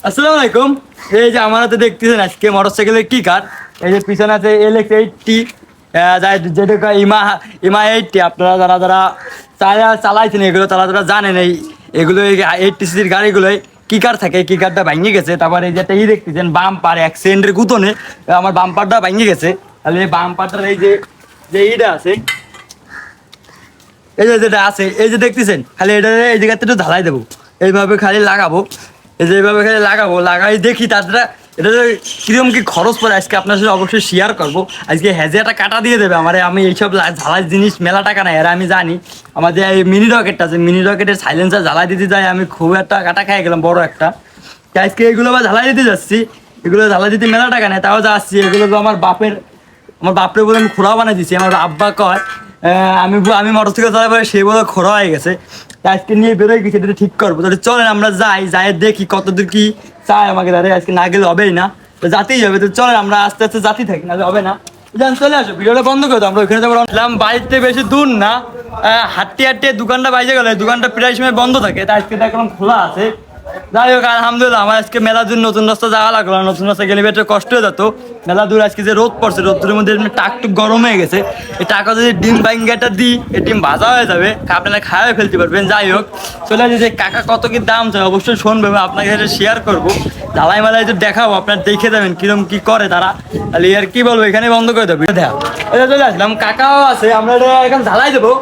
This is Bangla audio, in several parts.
আসসালামু আলাইকুম। এই যে আমার হাতে দেখতেছেন আজকে মোটরসাইকেলের কি কার, এই যে পিছনে আছে LX80, যেটা ইমা ইমা 80। আপনারা যারা যারা চালাইছেন এগুলো তারা যারা জানেন এগুলো 80 সিসির গাড়িগুলোই কি কার থাকে, কি কারটা ভাঙিয়ে গেছে। তারপর এই যেটা দেখতেছেন বাম্পার অ্যাক্সিডেন্টের গুতনে আমার বাম্পারটা ভাঙিয়ে গেছে। তাহলে এই বাম্পারটার এই যে যে ইটা আছে, এই যে যেটা আছে এই যে দেখতেছেন, খালি এটা এই জায়গাতে একটু ঢালাই দেবো, এইভাবে খালি লাগাবো। এই যে এইভাবে খালি লাগাবো, লাগাই দেখি তারপরে এটা কিরকম কি খরচ পড়ে আজকে আপনার সাথে অবশ্যই শেয়ার করবো। আজকে হেজেটা কাটা দিয়ে দেবে আমার, আমি এইসব ঝালাই জিনিস মেলা টাকা নাই আর আমি জানি। আমাদের এই মিনি রকেটটা আছে, মিনি রকেটের সাইলেন্সার ঝালাই দিতে যাই আমি খুব একটা কাটা খাই গেলাম বড় একটা। আজকে এগুলো আবার ঝালাই দিতে যাচ্ছি, এগুলো ঝালাই দিতে মেলা টাকা নেই, তাও যাচ্ছি। এগুলো তো আমার বাপরে বলে আমি খোড়া বানাই দিচ্ছি। আমার আব্বা কয় আমি মোটরসাইকেল চালাই পরে সে বলে খোড়া হয়ে গেছে। আজকে নিয়ে বেরোয় গেছি, এটা ঠিক করবো। তাহলে চলেন আমরা যাই দেখি কতদূর কি চাই আমাকে। দাঁড়িয়ে আজকে না গেলে হবেই না, তো যাতেই হবে। তো চলেন আমরা আস্তে আস্তে যাতে থাকি, নাহলে হবে না। চলে আসো, ভিডিওটা বন্ধ করে দাও। আমরা ওইখানে যাবো, বাড়িতে বেশি দূর না, হাঁটতে হাঁটতে দোকানটা বাইজে গেলে দোকানটা প্রায় সময় বন্ধ থাকে, তাই আজকে এখন খোলা আছে। যাই হোক আলহামদুলিল্লাহ, আমার আজকে মেলা দূর নতুন রাস্তা যাওয়া লাগলো। নতুন রাস্তা গেলে একটু কষ্ট হয়ে যেত। মেলা দূর আজকে যে রোদ পড়ছে, রোদ্রের মধ্যে টাকটুক গরম হয়ে গেছে। এই টাকা যদি ডিম বাইঙ্গাটা দিই, এই ডিম ভাজা হয়ে যাবে, আপনারা খাওয়া ফেলতে পারবেন। যাই হোক চলে আসে যে কাকা কত কি দাম চাই, অবশ্যই শুনবে, আপনাকে এটা শেয়ার করবো। ঢালাই মালাই তো দেখাবো, আপনার দেখে যাবেন কিরম কি করে তারা। তাহলে আর কি বলবো, এখানে বন্ধ করে দেবো। দেখা চলে আসলাম, কাকাও আছে, আমরা এটা এখন ঢালাই দেবো।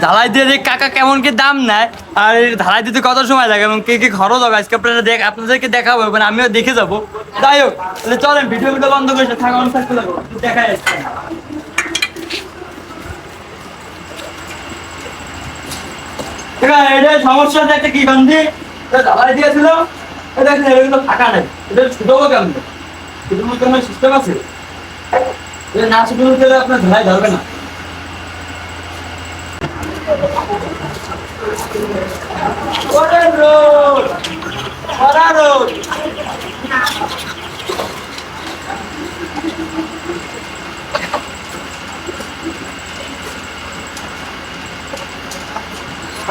ঢালাই দিয়ে যে কাকা কেমন কি দাম নেয় আর ঢালাই দিতে কত সময় লাগে এবং কি কি খরচ হবে আজকে আপনাদেরকে দেখাবো, মানে আমিও দেখে যাবো। যাই হোক তাহলে চলেন, ভিডিও বন্ধ করে থাকা থাকতে লাগবো, দেখা যাচ্ছে। এটা সমস্যা হচ্ছে একটা কি বান্ধি ঢালাই দিয়েছিল, এগুলো ফাঁকা নেই, এটা শুধুও কেমন শুধুর মধ্যে সিস্টেম আছে, না শুধু আপনার ঢালাই ধরবে না।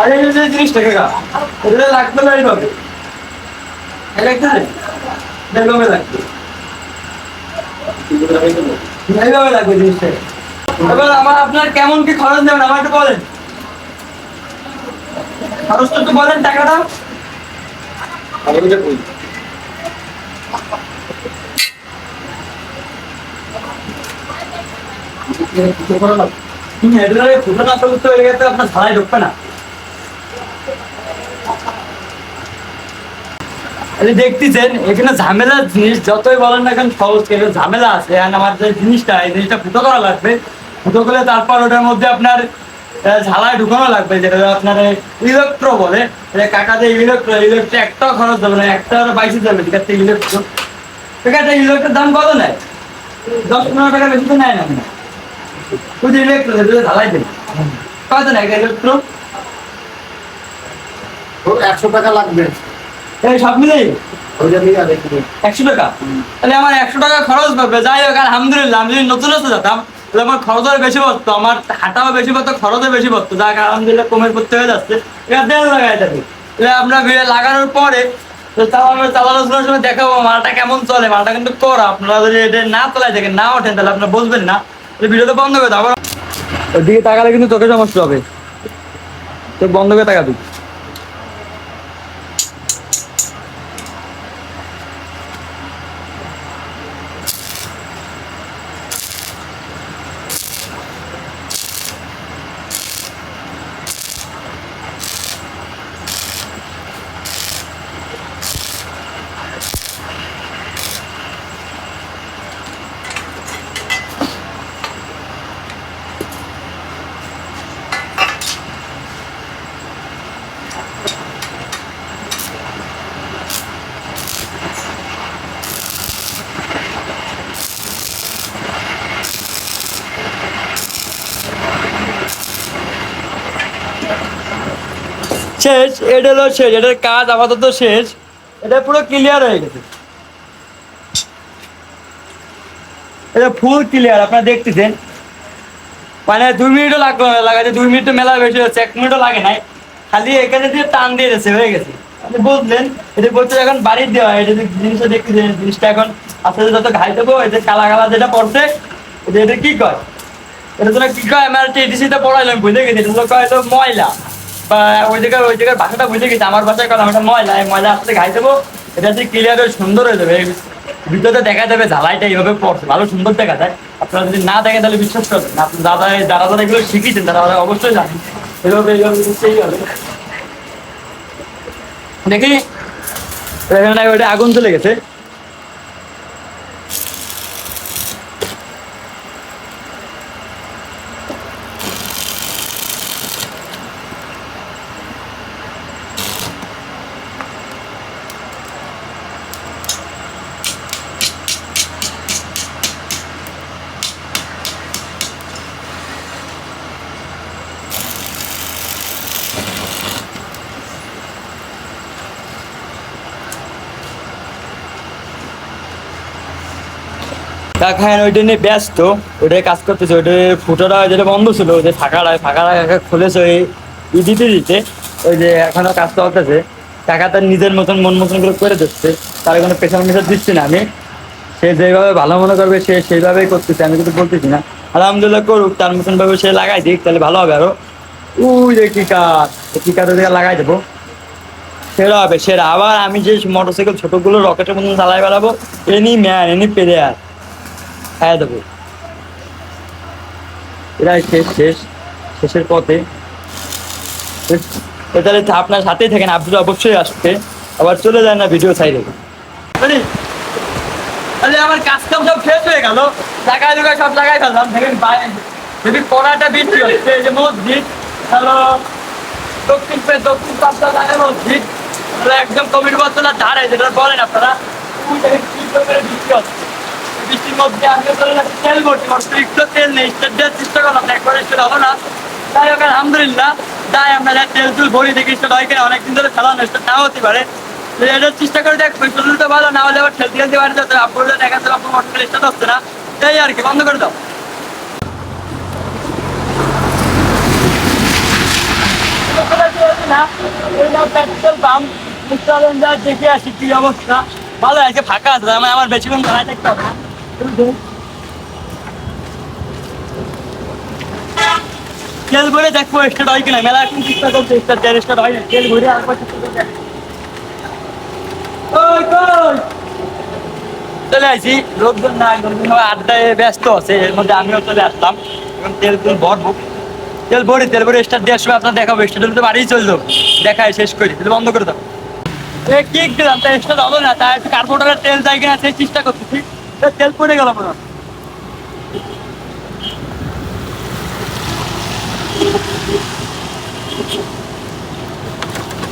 আরে জিনিসটা কাকা এটা লাগবে না, এইভাবে এইভাবে লাগবে, এইভাবে লাগবে জিনিসটা। এবার আপনার কেমন কি খরচ দেবেন আমার একটু বলেন, খরচটা একটু বলেন, টাকাটা। আপনার ঝালাই ঢুকবে না। দেখতেছেন এখানে ঝামেলা জিনিস যতই বলেন না কেন সহজ, কিন্তু ঝামেলা আছে। আমার যে জিনিসটা এই জিনিসটা ফুটো করা লাগবে, ফুটো করলে তারপর ওটার মধ্যে আপনার ঝালাই ঢুকানো লাগবে, যেটা আপনার ইলেকট্রো বলে। কাকা যে ইলেকট্রো একটাও খরচ যাবে না, একটা বাইশে যাবে। ঠিক আছে, ইলেকট্রো ঠিক আছে, ইলেকট্রোর দাম কত নেয়? 10-15 টাকা বেশি তো নেয় না, শুধু ইলেকট্রো ঝালাই দেবে। কত নেয় ইলেকট্রো? 100 টাকা লাগবে এই সব মিলেই 100 টাকা। তাহলে আমার 100 টাকা খরচ পাবে। যাই হোক আলহামদুলিল্লাহ, আমি যদি নতুন রাস্তা যেতাম তাহলে আমার খরচও বেশি পড়তো, আমার হাঁটাও বেশি পড়তো, খরচও বেশি পড়তো। যাক আলহামদুলিল্লাহ কমের করতে হয়ে যাচ্ছে। এটা তেল লাগাই যাবে, তাহলে আমরা লাগানোর পরে চালানোর সময় দেখাবো মালটা কেমন চলে। মালটা কিন্তু করা, আপনারা যদি এটা না তোলাই দেখেন, না ওঠেন, তাহলে আপনারা বুঝবেন না। ভিডিওটা বন্ধ করে দাও, ওইদিকে তাকালে কিন্তু তোকে সমস্যা হবে, তো বন্ধ করে তাকাবি। শেষ, এটা হলো শেষ, এটার কাজ আপাতত শেষ, এটা পুরো ক্লিয়ার হয়ে গেছে, এটা ফুল ক্লিয়ার। আপনারা দেখতেছেন, মানে 2 মিনিটও লাগলো না লাগাতে, 2 মিনিট তো মেলা বেশি হচ্ছে, 1 মিনিটও লাগে নাই, খালি এখানে দিয়ে টান দিয়ে গেছে, হয়ে গেছে। আপনি বুঝলেন, এটা বলতে এখন বাড়ি দেওয়া হয়, এটা যে জিনিসটা দেখতে জিনিসটা এখন আস্তে আস্তে যত ঘাই দেবো, এটা কালা কালা যেটা পড়ছে, এটা কি কয়, এটা তোরা কি কয়, আমার টিডিসিতে পড়াইলাম বুঝে গেছি, এটা তো কয় তো ময়লা, বা ওই জায়গার ভাষাটা বুঝে গেছি, আমার ভাষায় কলাম এটা ময়লা, এই ময়লা আস্তে ঘাই দেবো, এটা যে ক্লিয়ার হয়ে সুন্দর হয়ে যাবে, ভিতরে দেখা যাবে ঝালাইটা এইভাবে পড়ছে, ভালো সুন্দর দেখা যায়। আপনারা যদি না দেখেন তাহলে বিশ্বাস করবেন না, আপনি যারা যারা যারা এগুলো শিখেছেন তারা অবশ্যই জানেন এইভাবে এইভাবে সেই হবে। দেখি এখানে ওইটা আগুন চলে গেছে। দেখেন ওইটা নিয়ে ব্যস্ত, ওইটাই কাজ করতেছে, ওইটা ফুটোটা যেটা বন্ধ ছিল, ওই যে ফাঁকা খুলেছে ওই দিতে দিতে, ওই যে এখনো কাজ চলতেছে। কাকা তার নিজের মতন মন মতন করে দিচ্ছে, তার কোনো প্রেশার মেশার দিচ্ছি না আমি, সে যেভাবে ভালো মনে করবে সে সেইভাবেই করতেছে, আমি কিন্তু বলতেছি না। আলহামদুলিল্লাহ করুক, তার মতন ভাবে সে লাগাই দিক, তাহলে ভালো হবে আরো। ওই যে কিকার ওদিকে লাগাই দেবো, সেরা হবে সেরা। আবার আমি যে মোটরসাইকেল ছোটগুলো রকেটের মতন চালাই বেড়াবো, এনি প্লেয়ার খাইয়া দেবো। এরাই শেষের পথে। তাহলে আপনার সাথেই থাকেন, আপনি অবশ্যই আসবে, আবার চলে যায় না ভিডিও সাইডে। তাহলে আমার কাজ কাম সব শেষ হয়ে গেল, জায়গায় জায়গায় সব জায়গায় ফেললাম, দেখেন যদি পড়াটা বৃষ্টি হচ্ছে, এই যে মসজিদ হলো দক্ষিণ পাঁচটা জায়গায় মসজিদ, একদম কবির বস্তলার ধারে, যেটা বলেন আপনারা, বৃষ্টি হচ্ছে। বৃষ্টির মধ্যে আমি তেল ভর্তি করছি, একটু তেল নেই, দেওয়ার চেষ্টা করলাম, একবার স্টেট হলো না। তাই হোক আলহামদুলিল্লাহ, তাই আমরা তেল তুল ভরি দেখি স্টেট হয় কিনা, অনেকদিন ধরে ফেলানো স্টেট নাও হতে পারে, এটার চেষ্টা করে দেখবো, শরীর তো ভালো না হলে আবার ঠেলতে খেলতে পারে, যাতে আপনাদের দেখা যাবে আপনার মোটর স্টার্ট হচ্ছে না, তাই আর কি, বন্ধ করে দাও। পেট্রোল পাম্প দেখে আসি কি অবস্থা, ভালো আছে, ফাঁকা আছে, আমার বেশিক্ষণ দাঁড়ায় থাকতে হবে না। তেল ভরে দেখবো স্টার্ট হয় কিনা, মেলা এখন চেষ্টা করছে স্টার্ট হয় না, তেল ভরে আরেকবার চেষ্টা করে দেখবো। চলে আসি, লোকজন না আড্ডায় ব্যস্ত আছে, এর মধ্যে আমিও চলে আসলাম, এখন তেল ভরবো, তেল ভরে স্টার্ট দেওয়ার সময় আপনার দেখাবো, স্টার্ট হলে তো বাড়িই চলে যাবো, দেখায় শেষ করি, তাহলে বন্ধ করে দাও। কিক দিলাম, তাই স্টার্ট হলো না, তাই একটু কার্বোরেটরের তেল যায় কিনা সেই চেষ্টা করতেছি, তেল পড়ে গেল মনে হয়।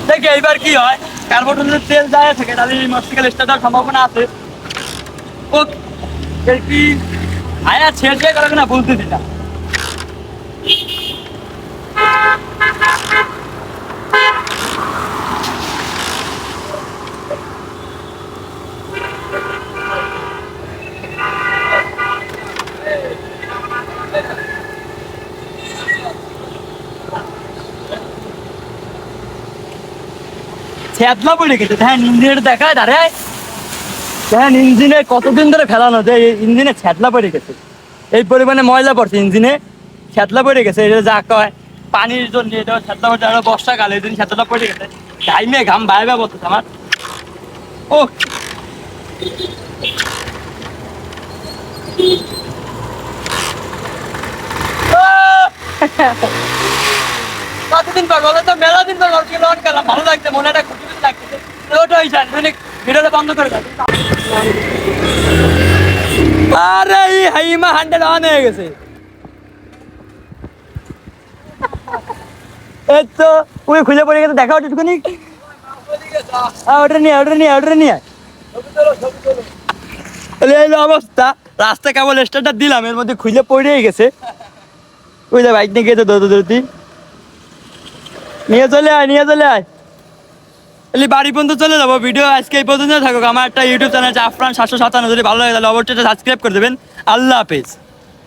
দেখি এইবার কি হয়, কার্বোরেটরের তেল যায় থাকে, তাহলে এই মোটরসাইকেল স্টার্ট হওয়ার সম্ভাবনা আছে। ও কি আয়া ছেড়ে গেল না বলতেছি না। ছ্যাদলা পড়ে গেছে, হ্যাঁ ইঞ্জিনের দেখায় দাঁড়ায়, হ্যাঁ ইঞ্জিনে কতদিন ধরে ফেলানো, যে ইঞ্জিনে ছ্যাদলা পড়ে গেছে, এই পরিমাণে ময়লা পড়ছে ইঞ্জিনে, ছ্যাদলা পড়ে গেছে, এটা যা কয় পানির জন্য, এটা ছ্যাদলা পড়ছে, আরো বর্ষাকালে এই দিন ছ্যাদলা পড়ে গেছে, ঘাইমে ঘাম বাইরে বলতেছে আমার। ও কতদিন পর বলো তো, মেলা দিন পর লন করলাম, ভালো লাগছে, মনে একটা খুশি খুশি লাগছে, ওটা হয়েছে ভিডিওটা বন্ধ করে দাও। আরে এই হাইমা 100 অন হয়ে গেছে, এই তো ওই খুলে পড়ে গেছে, দেখা ওটুকুনি, ওটা নিয়ে এলো অবস্থা। রাস্তা কেবল স্টার্টটা দিলাম, এর মধ্যে খুলে পড়েই গেছে, ওই যে বাইক নিয়ে গেছে দৌড়ি, নিয়ে চলে আয় বাড়ি পর্যন্ত চলে যাবো। ভিডিও আজকে এই পর্যন্ত থাকুক। আমার একটা ইউটিউব চ্যানেল আছে আফরান 757, যদি ভালো লাগে তাহলে অবশ্যই সাবস্ক্রাইব করে দেবেন। আল্লাহ হাফেজ।